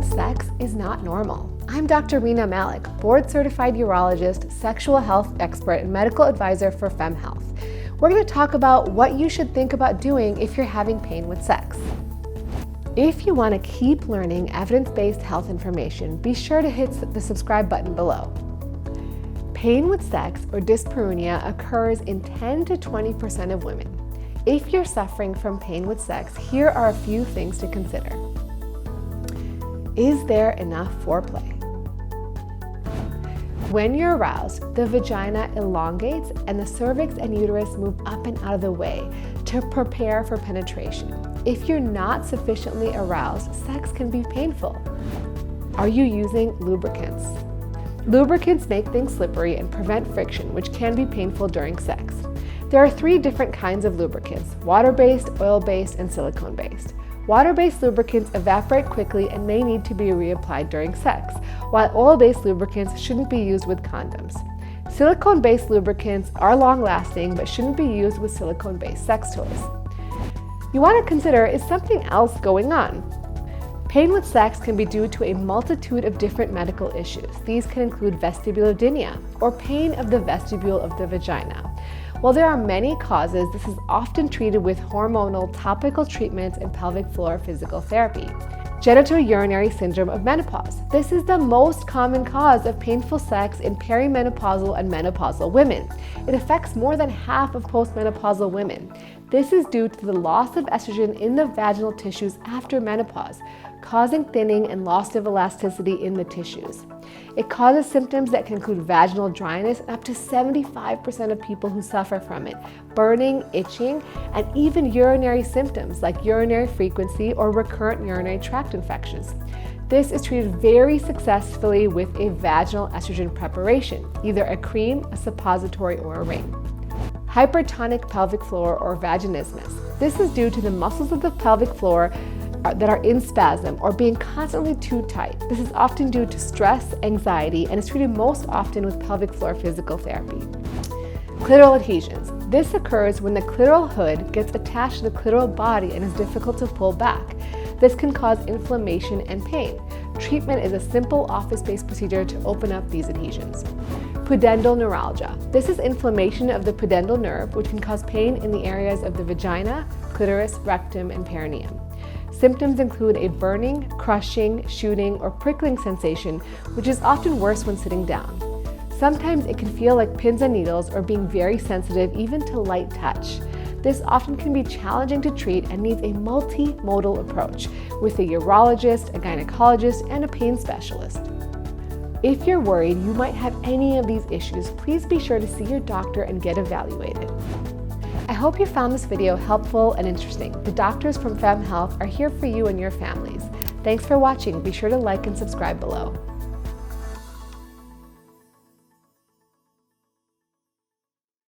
with sex is not normal. I'm Dr. Rena Malik, board-certified urologist, sexual health expert, and medical advisor for FemHealth. We're going to talk about what you should think about doing if you're having pain with sex. If you want to keep learning evidence-based health information, be sure to hit the subscribe button below. Pain with sex, or dyspareunia, occurs in 10 to 20% of women. If you're suffering from pain with sex, here are a few things to consider. Is there enough foreplay? When you're aroused, the vagina elongates and the cervix and uterus move up and out of the way to prepare for penetration. If you're not sufficiently aroused, sex can be painful. Are you using lubricants? Lubricants make things slippery and prevent friction, which can be painful during sex. There are 3 different kinds of lubricants: water-based, oil-based, and silicone-based. Water-based lubricants evaporate quickly and may need to be reapplied during sex, while oil-based lubricants shouldn't be used with condoms. Silicone-based lubricants are long-lasting but shouldn't be used with silicone-based sex toys. You want to consider, is something else going on? Pain with sex can be due to a multitude of different medical issues. These can include vestibulodynia, or pain of the vestibule of the vagina. While there are many causes, this is often treated with hormonal topical treatments and pelvic floor physical therapy. Genitourinary syndrome of menopause. This is the most common cause of painful sex in perimenopausal and menopausal women. It affects more than half of postmenopausal women. This is due to the loss of estrogen in the vaginal tissues after menopause, causing thinning and loss of elasticity in the tissues. It causes symptoms that can include vaginal dryness, and up to 75% of people who suffer from it, burning, itching, and even urinary symptoms like urinary frequency or recurrent urinary tract infections. This is treated very successfully with a vaginal estrogen preparation, either a cream, a suppository, or a ring. Hypertonic pelvic floor, or vaginismus. This is due to the muscles of the pelvic floor that are in spasm or being constantly too tight. This is often due to stress, anxiety, and is treated most often with pelvic floor physical therapy. Clitoral adhesions. This occurs when the clitoral hood gets attached to the clitoral body and is difficult to pull back. This can cause inflammation and pain. Treatment is a simple office-based procedure to open up these adhesions. Pudendal neuralgia. This is inflammation of the pudendal nerve, which can cause pain in the areas of the vagina, clitoris, rectum, and perineum. Symptoms include a burning, crushing, shooting, or prickling sensation, which is often worse when sitting down. Sometimes it can feel like pins and needles or being very sensitive even to light touch. This often can be challenging to treat and needs a multimodal approach with a urologist, a gynecologist, and a pain specialist. If you're worried you might have any of these issues, please be sure to see your doctor and get evaluated. I hope you found this video helpful and interesting. The doctors from FemHealth are here for you and your families. Thanks for watching. Be sure to like and subscribe below.